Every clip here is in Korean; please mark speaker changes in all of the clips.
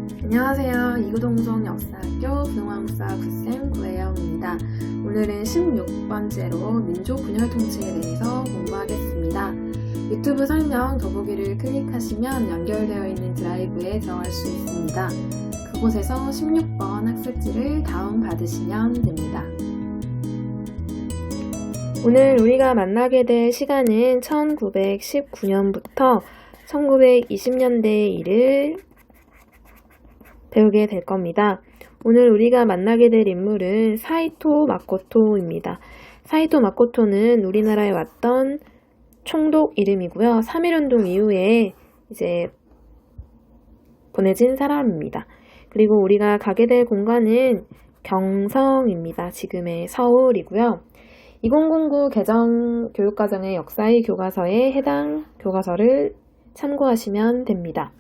Speaker 1: 안녕하세요. 이구동성 역사학교 분홍학사 9쌤 구혜영입니다. 오늘은 16번째로 민족 분열 통치에 대해서 공부하겠습니다. 유튜브 설명 더보기를 클릭하시면 연결되어 있는 드라이브에 들어갈 수 있습니다. 그곳에서 16번 학습지를 다운받으시면 됩니다. 오늘 우리가 만나게 될 시간은 1919년부터 1920년대의 일을 배우게 될 겁니다. 오늘 우리가 만나게 될 인물은 사이토 마코토입니다. 사이토 마코토는 우리나라에 왔던 총독 이름이고요. 3.1운동 이후에 이제 보내진 사람입니다. 그리고 우리가 가게 될 공간은 경성입니다. 지금의 서울이고요. 2009 개정 교육과정의 역사의 교과서에 해당 교과서를 참고하시면 됩니다.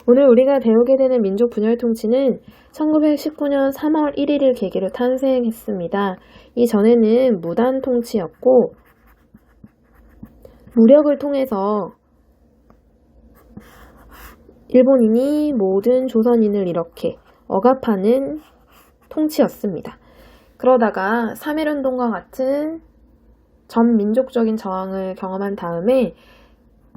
Speaker 1: 오늘 우리가 배우게 되는 민족 분열 통치는 1919년 3월 1일을 계기로 탄생했습니다. 이전에는 무단 통치였고 무력을 통해서 일본인이 모든 조선인을 이렇게 억압하는 통치였습니다. 그러다가 3.1운동과 같은 전민족적인 저항을 경험한 다음에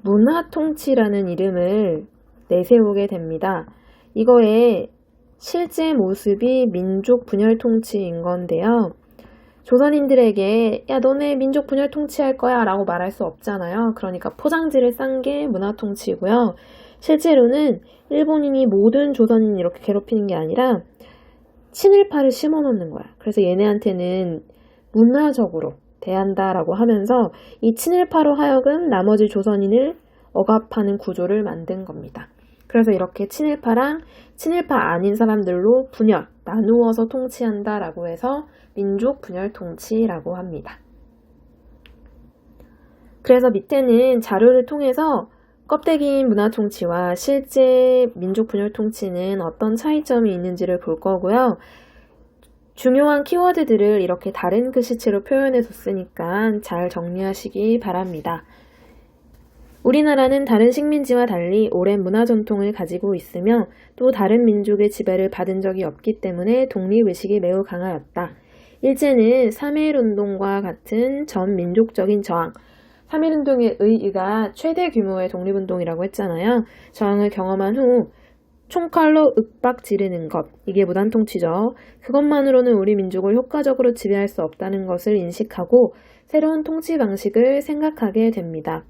Speaker 1: 문화통치라는 이름을 내세우게 됩니다. 이거의 실제 모습이 민족 분열 통치인 건데요. 조선인들에게 야 너네 민족 분열 통치할 거야 라고 말할 수 없잖아요. 그러니까 포장지를 싼 게 문화 통치고요. 실제로는 일본인이 모든 조선인을 이렇게 괴롭히는 게 아니라 친일파를 심어놓는 거야. 그래서 얘네한테는 문화적으로 대한다라고 하면서 이 친일파로 하여금 나머지 조선인을 억압하는 구조를 만든 겁니다. 그래서 이렇게 친일파랑 친일파 아닌 사람들로 분열, 나누어서 통치한다라고 해서 민족 분열 통치라고 합니다. 그래서 밑에는 자료를 통해서 껍데기인 문화 통치와 실제 민족 분열 통치는 어떤 차이점이 있는지를 볼 거고요. 중요한 키워드들을 이렇게 다른 글씨체로 표현해 뒀으니까 잘 정리하시기 바랍니다. 우리나라는 다른 식민지와 달리 오랜 문화 전통을 가지고 있으며 또 다른 민족의 지배를 받은 적이 없기 때문에 독립의식이 매우 강하였다. 일제는 3.1운동과 같은 전민족적인 저항, 3.1운동의 의의가 최대 규모의 독립운동이라고 했잖아요. 저항을 경험한 후 총칼로 윽박 지르는 것, 이게 무단통치죠. 그것만으로는 우리 민족을 효과적으로 지배할 수 없다는 것을 인식하고 새로운 통치 방식을 생각하게 됩니다.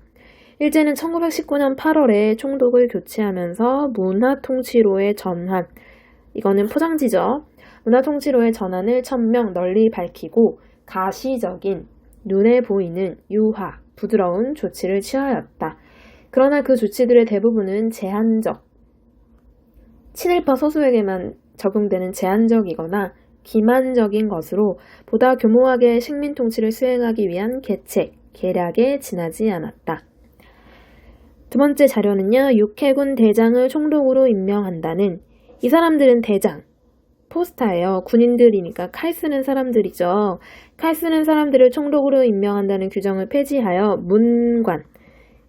Speaker 1: 일제는 1919년 8월에 총독을 교체하면서 문화통치로의 전환, 이거는 포장지죠. 문화통치로의 전환을 천명 널리 밝히고 가시적인, 눈에 보이는 유화, 부드러운 조치를 취하였다. 그러나 그 조치들의 대부분은 제한적, 친일파 소수에게만 적용되는 제한적이거나 기만적인 것으로 보다 교모하게 식민통치를 수행하기 위한 계책, 계략에 지나지 않았다. 두 번째 자료는요. 육해군 대장을 총독으로 임명한다는, 이 사람들은 대장, 포스타예요. 군인들이니까 칼 쓰는 사람들이죠. 칼 쓰는 사람들을 총독으로 임명한다는 규정을 폐지하여 문관,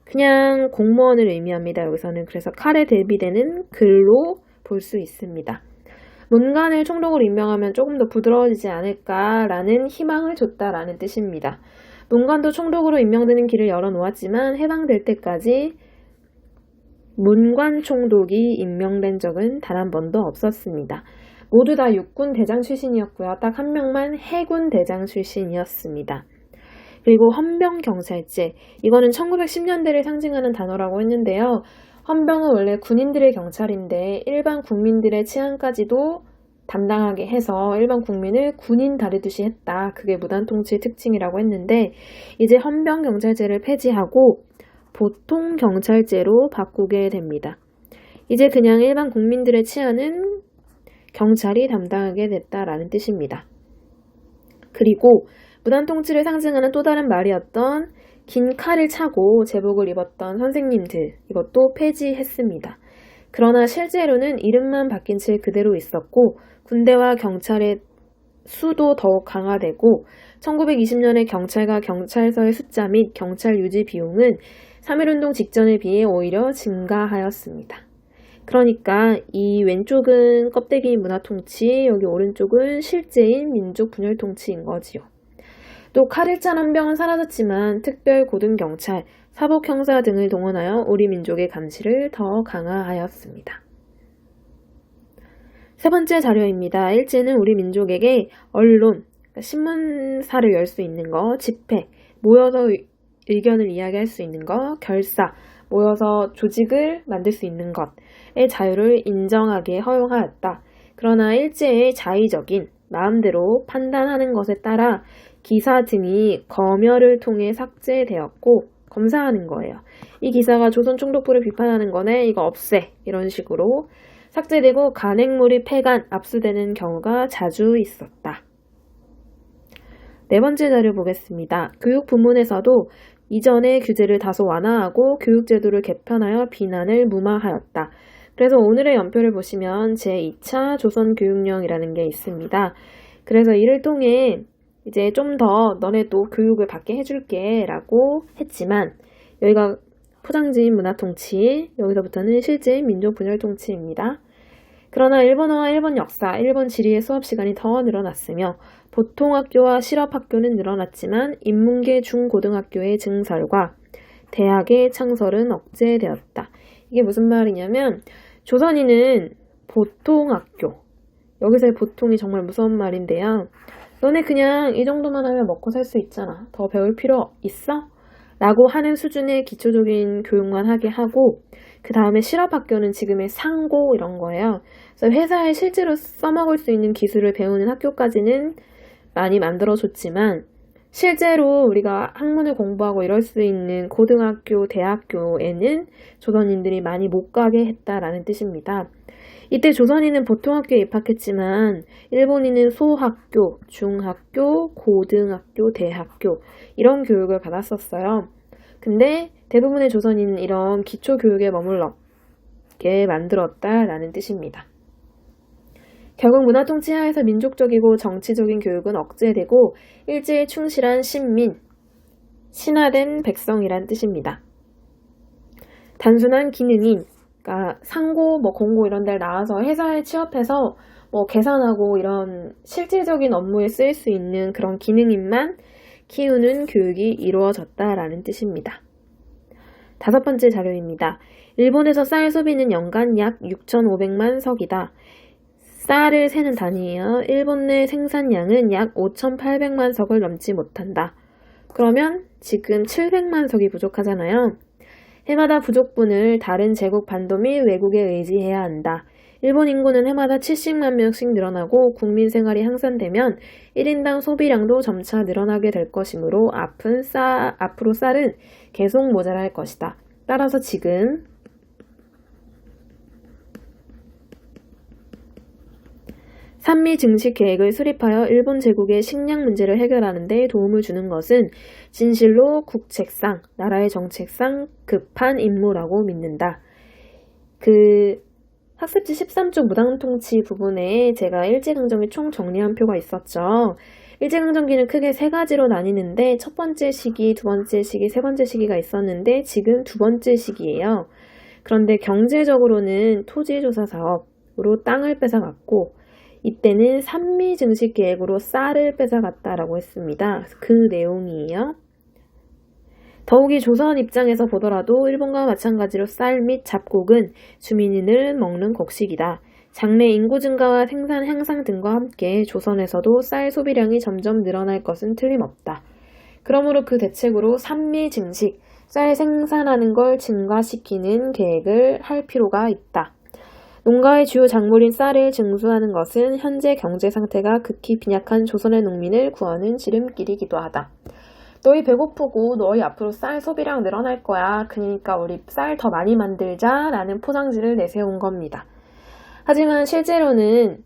Speaker 1: 그냥 공무원을 의미합니다. 여기서는 그래서 칼에 대비되는 글로 볼 수 있습니다. 문관을 총독으로 임명하면 조금 더 부드러워지지 않을까라는 희망을 줬다라는 뜻입니다. 문관도 총독으로 임명되는 길을 열어놓았지만 해당될 때까지 문관 총독이 임명된 적은 단 한 번도 없었습니다. 모두 다 육군 대장 출신이었고요. 딱 한 명만 해군 대장 출신이었습니다. 그리고 헌병경찰제, 이거는 1910년대를 상징하는 단어라고 했는데요. 헌병은 원래 군인들의 경찰인데 일반 국민들의 치안까지도 담당하게 해서 일반 국민을 군인 다루듯이 했다. 그게 무단통치의 특징이라고 했는데 이제 헌병경찰제를 폐지하고 보통경찰제로 바꾸게 됩니다. 이제 그냥 일반 국민들의 치안은 경찰이 담당하게 됐다라는 뜻입니다. 그리고 무단통치를 상징하는 또 다른 말이었던 긴 칼을 차고 제복을 입었던 선생님들, 이것도 폐지했습니다. 그러나 실제로는 이름만 바뀐 채 그대로 있었고 군대와 경찰의 수도 더욱 강화되고 1920년에 경찰과 경찰서의 숫자 및 경찰 유지 비용은 3.1운동 직전에 비해 오히려 증가하였습니다. 그러니까 이 왼쪽은 껍데기 문화 통치, 여기 오른쪽은 실제인 민족 분열 통치인 거지요. 또 칼일찬 헌병은 사라졌지만 특별 고등 경찰, 사복 형사 등을 동원하여 우리 민족의 감시를 더 강화하였습니다. 세 번째 자료입니다. 일제는 우리 민족에게 언론, 그러니까 신문사를 열 수 있는 거, 집회, 모여서 의견을 이야기할 수 있는 거, 결사, 모여서 조직을 만들 수 있는 것의 자유를 인정하게 허용하였다. 그러나 일제의 자의적인 마음대로 판단하는 것에 따라 기사 등이 검열을 통해 삭제되었고 검사하는 거예요. 이 기사가 조선총독부를 비판하는 거네, 이거 없애, 이런 식으로 삭제되고 간행물이 폐간, 압수되는 경우가 자주 있었다. 네 번째 자료 보겠습니다. 교육 부문에서도 이전의 규제를 다소 완화하고 교육제도를 개편하여 비난을 무마하였다. 그래서 오늘의 연표를 보시면 제2차 조선교육령이라는 게 있습니다. 그래서 이를 통해 이제 좀 더 너네도 교육을 받게 해줄게 라고 했지만 여기가 포장지인 문화통치, 여기서부터는 실제인 민족분열통치입니다. 그러나 일본어와 일본 역사, 일본 지리의 수업 시간이 더 늘어났으며 보통학교와 실업학교는 늘어났지만 인문계 중고등학교의 증설과 대학의 창설은 억제되었다. 이게 무슨 말이냐면 조선인은 보통학교, 여기서의 보통이 정말 무서운 말인데요. 너네 그냥 이 정도만 하면 먹고 살 수 있잖아. 더 배울 필요 있어? 라고 하는 수준의 기초적인 교육만 하게 하고 그 다음에 실업학교는 지금의 상고 이런 거예요. 그래서 회사에 실제로 써먹을 수 있는 기술을 배우는 학교까지는 많이 만들어줬지만 실제로 우리가 학문을 공부하고 이럴 수 있는 고등학교, 대학교에는 조선인들이 많이 못 가게 했다라는 뜻입니다. 이때 조선인은 보통학교에 입학했지만 일본인은 소학교, 중학교, 고등학교, 대학교 이런 교육을 받았었어요. 근데 대부분의 조선인은 이런 기초교육에 머물러게 만들었다라는 뜻입니다. 결국 문화통치 하에서 민족적이고 정치적인 교육은 억제되고 일제에 충실한 신민, 신화된 백성이란 뜻입니다. 단순한 기능인, 그러니까 상고, 공고 이런 데를 나와서 회사에 취업해서 계산하고 이런 실질적인 업무에 쓰일 수 있는 그런 기능인만 키우는 교육이 이루어졌다라는 뜻입니다. 다섯 번째 자료입니다. 일본에서 쌀 소비는 연간 약 6,500만 석이다. 쌀을 세는 단위예요. 일본 내 생산량은 약 5,800만 석을 넘지 못한다. 그러면 지금 700만 석이 부족하잖아요. 해마다 부족분을 다른 제국 반도 및 외국에 의지해야 한다. 일본 인구는 해마다 70만 명씩 늘어나고 국민 생활이 향상되면 1인당 소비량도 점차 늘어나게 될 것이므로 앞으로 쌀은 계속 모자랄 것이다. 따라서 지금 산미 증식 계획을 수립하여 일본 제국의 식량 문제를 해결하는 데 도움을 주는 것은 진실로 국책상, 나라의 정책상 급한 임무라고 믿는다. 학습지 13쪽 무당통치 부분에 제가 일제강점기 총 정리한 표가 있었죠. 일제강점기는 크게 세 가지로 나뉘는데 첫 번째 시기, 두 번째 시기, 세 번째 시기가 있었는데 지금 두 번째 시기예요. 그런데 경제적으로는 토지조사 사업으로 땅을 뺏어갔고 이때는 산미 증식 계획으로 쌀을 뺏어갔다라고 했습니다. 그 내용이에요. 더욱이 조선 입장에서 보더라도 일본과 마찬가지로 쌀 및 잡곡은 주민인을 먹는 곡식이다. 장래 인구 증가와 생산 향상 등과 함께 조선에서도 쌀 소비량이 점점 늘어날 것은 틀림없다. 그러므로 그 대책으로 산미 증식, 쌀 생산하는 걸 증가시키는 계획을 할 필요가 있다. 농가의 주요 작물인 쌀을 증수하는 것은 현재 경제 상태가 극히 빈약한 조선의 농민을 구하는 지름길이기도 하다. 너희 배고프고 너희 앞으로 쌀 소비량 늘어날 거야. 그러니까 우리 쌀 더 많이 만들자 라는 포장지를 내세운 겁니다. 하지만 실제로는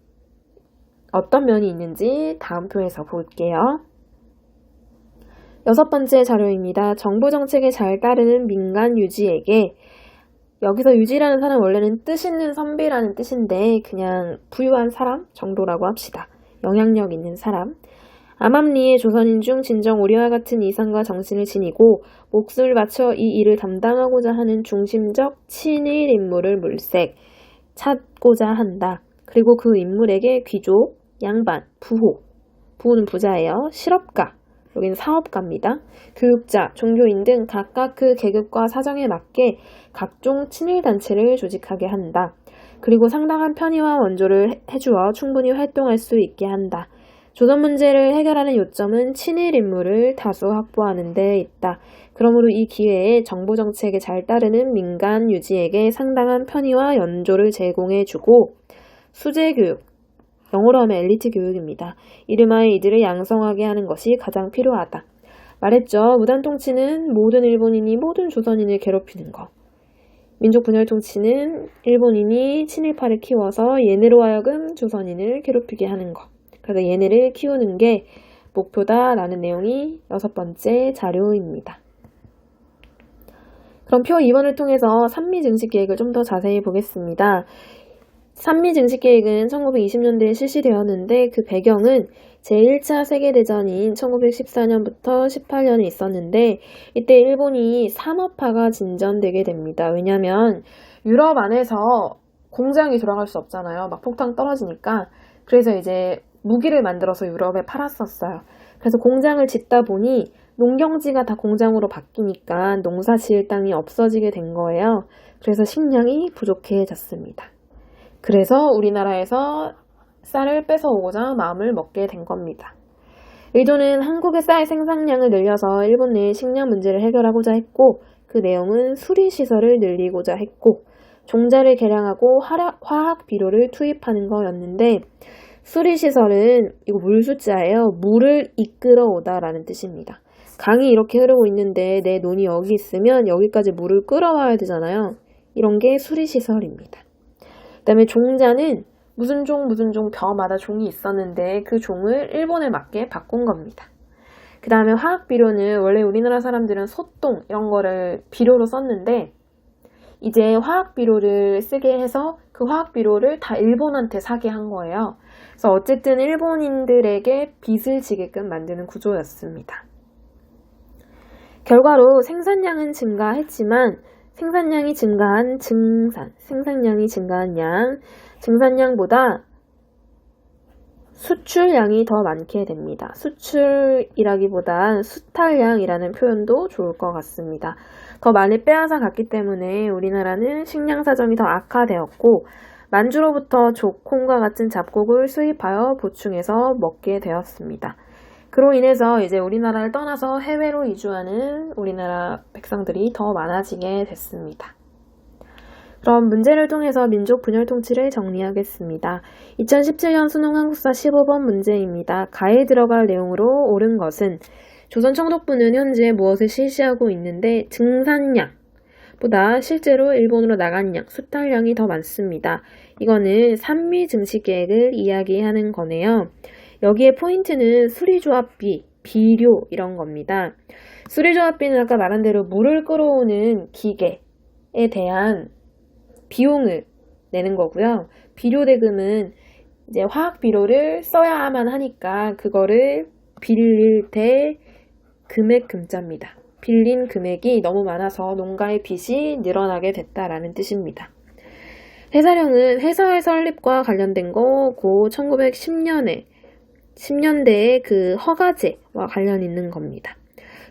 Speaker 1: 어떤 면이 있는지 다음 표에서 볼게요. 여섯 번째 자료입니다. 정부 정책에 잘 따르는 민간 유지에게 여기서 유지라는 사람 원래는 뜻 있는 선비라는 뜻인데 그냥 부유한 사람 정도라고 합시다. 영향력 있는 사람. 암암리의 조선인 중 진정 우리와 같은 이상과 정신을 지니고 몫을 바쳐 이 일을 담당하고자 하는 중심적 친일 인물을 물색. 찾고자 한다. 그리고 그 인물에게 귀족, 양반, 부호는 부자예요. 실업가, 여기는 사업가입니다. 교육자, 종교인 등 각각 그 계급과 사정에 맞게 각종 친일단체를 조직하게 한다. 그리고 상당한 편의와 원조를 해주어 충분히 활동할 수 있게 한다. 조선 문제를 해결하는 요점은 친일 인물을 다수 확보하는 데 있다. 그러므로 이 기회에 정부 정책에 잘 따르는 민간 유지에게 상당한 편의와 연조를 제공해주고 수재교육, 영어로 하면 엘리트 교육입니다. 이름하여 이들을 양성하게 하는 것이 가장 필요하다. 말했죠. 무단통치는 모든 일본인이 모든 조선인을 괴롭히는 것. 민족분열통치는 일본인이 친일파를 키워서 얘네로 하여금 조선인을 괴롭히게 하는 것. 그래서 얘네를 키우는 게 목표다라는 내용이 6번째 자료입니다. 그럼 표 2번을 통해서 산미증식계획을 좀 더 자세히 보겠습니다. 산미증식계획은 1920년대에 실시되었는데 그 배경은 제1차 세계대전인 1914년부터 18년에 있었는데 이때 일본이 산업화가 진전되게 됩니다. 왜냐하면 유럽 안에서 공장이 돌아갈 수 없잖아요. 막 폭탄 떨어지니까. 그래서 이제 무기를 만들어서 유럽에 팔았었어요. 그래서 공장을 짓다 보니 농경지가 다 공장으로 바뀌니까 농사 지을 땅이 없어지게 된 거예요. 그래서 식량이 부족해졌습니다. 그래서 우리나라에서 쌀을 뺏어오고자 마음을 먹게 된 겁니다. 의도는 한국의 쌀 생산량을 늘려서 일본 내의 식량 문제를 해결하고자 했고 그 내용은 수리시설을 늘리고자 했고 종자를 개량하고 화학 비료를 투입하는 거였는데 수리시설은 이거 물수자예요. 물을 이끌어오다 라는 뜻입니다. 강이 이렇게 흐르고 있는데 내 논이 여기 있으면 여기까지 물을 끌어와야 되잖아요. 이런 게 수리시설입니다. 그 다음에 종자는 무슨 종 벼마다 종이 있었는데 그 종을 일본에 맞게 바꾼 겁니다. 그 다음에 화학비료는 원래 우리나라 사람들은 소똥 이런 거를 비료로 썼는데 이제 화학비료를 쓰게 해서 그 화학비료를 다 일본한테 사게 한 거예요. 그래서 어쨌든 일본인들에게 빚을 지게끔 만드는 구조였습니다. 결과로 생산량은 증가했지만 생산량이 증가한 생산량이 증가한 양, 증산량보다 수출량이 더 많게 됩니다. 수출이라기보단 수탈량이라는 표현도 좋을 것 같습니다. 더 많이 빼앗아 갔기 때문에 우리나라는 식량 사정이 더 악화되었고 만주로부터 족, 콩과 같은 잡곡을 수입하여 보충해서 먹게 되었습니다. 그로 인해서 이제 우리나라를 떠나서 해외로 이주하는 우리나라 백성들이 더 많아지게 됐습니다. 그럼 문제를 통해서 민족 분열 통치를 정리하겠습니다. 2017년 수능 한국사 15번 문제입니다. 가에 들어갈 내용으로 옳은 것은 조선 청독부는 현재 무엇을 실시하고 있는데 증산량보다 실제로 일본으로 나간 양, 수탈량이 더 많습니다. 이거는 산미 증식 계획을 이야기하는 거네요. 여기에 포인트는 수리조합비, 비료 이런 겁니다. 수리조합비는 아까 말한 대로 물을 끌어오는 기계에 대한 비용을 내는 거고요. 비료 대금은 이제 화학 비료를 써야만 하니까 그거를 빌릴 때 금액 금자입니다. 빌린 금액이 너무 많아서 농가의 빚이 늘어나게 됐다라는 뜻입니다. 회사령은 회사의 설립과 관련된 거고 1910년대의 그 허가제와 관련 있는 겁니다.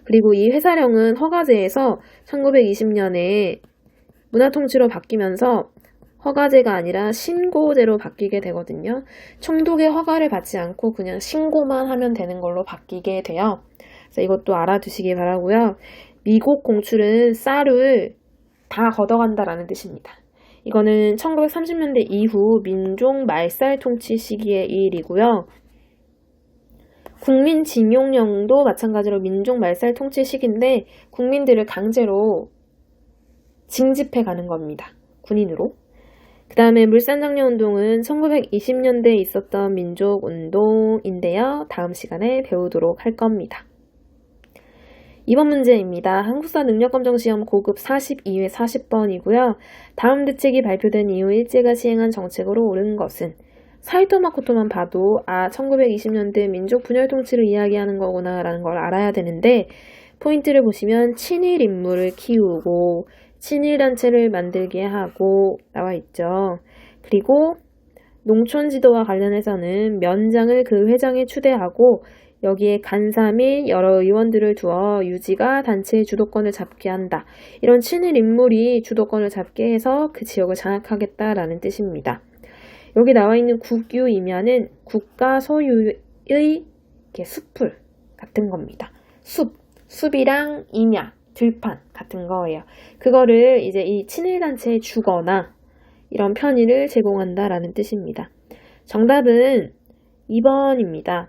Speaker 1: 그리고 이 회사령은 허가제에서 1920년에 문화통치로 바뀌면서 허가제가 아니라 신고제로 바뀌게 되거든요. 청독의 허가를 받지 않고 그냥 신고만 하면 되는 걸로 바뀌게 돼요. 그래서 이것도 알아두시기 바라고요. 미국 공출은 쌀을 다 걷어간다라는 뜻입니다. 이거는 1930년대 이후 민족 말살 통치 시기의 일이고요. 국민징용령도 마찬가지로 민족 말살 통치 시기인데 국민들을 강제로 징집해 가는 겁니다. 군인으로. 그 다음에 물산장려운동은 1920년대에 있었던 민족운동인데요. 다음 시간에 배우도록 할 겁니다. 2번 문제입니다. 한국사 능력검정시험 고급 42회 40번이고요. 다음 대책이 발표된 이후 일제가 시행한 정책으로 옳은 것은 사이토 마코토만 봐도 1920년대 민족 분열 통치를 이야기하는 거구나 라는 걸 알아야 되는데 포인트를 보시면 친일 인물을 키우고 친일단체를 만들게 하고 나와 있죠. 그리고 농촌 지도와 관련해서는 면장을 그 회장에 추대하고 여기에 간사 및 여러 의원들을 두어 유지가 단체의 주도권을 잡게 한다. 이런 친일 인물이 주도권을 잡게 해서 그 지역을 장악하겠다라는 뜻입니다. 여기 나와 있는 국유이면은 국가 소유의 이렇게 숲을 같은 겁니다. 숲이랑 임야, 들판 같은 거예요. 그거를 이제 이 친일 단체에 주거나 이런 편의를 제공한다라는 뜻입니다. 정답은 2번입니다.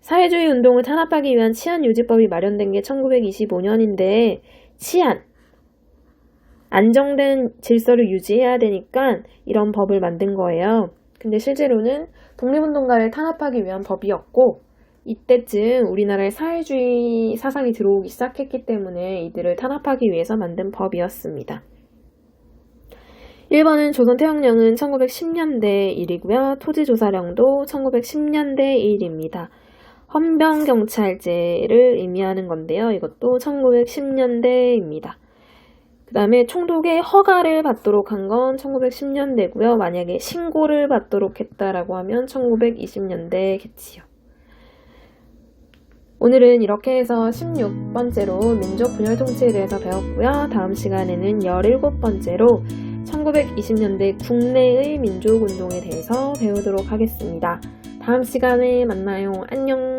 Speaker 1: 사회주의 운동을 탄압하기 위한 치안유지법이 마련된 게 1925년인데 안정된 질서를 유지해야 되니까 이런 법을 만든 거예요. 근데 실제로는 독립운동가를 탄압하기 위한 법이었고 이때쯤 우리나라에 사회주의 사상이 들어오기 시작했기 때문에 이들을 탄압하기 위해서 만든 법이었습니다. 1번은 조선태영령은 1910년대 일이고요. 토지조사령도 1910년대 일입니다. 헌병경찰제를 의미하는 건데요. 이것도 1910년대입니다. 그 다음에 총독의 허가를 받도록 한 건 1910년대고요. 만약에 신고를 받도록 했다라고 하면 1920년대겠지요. 오늘은 이렇게 해서 16번째로 민족 분열 통치에 대해서 배웠고요. 다음 시간에는 17번째로 1920년대 국내의 민족운동에 대해서 배우도록 하겠습니다. 다음 시간에 만나요. 안녕!